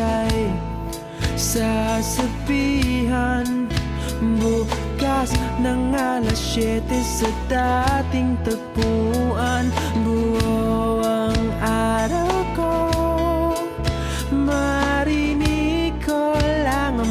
ika'y sasabihan. Bukas ng alas 7 sa dating tagpuan, buo ang araw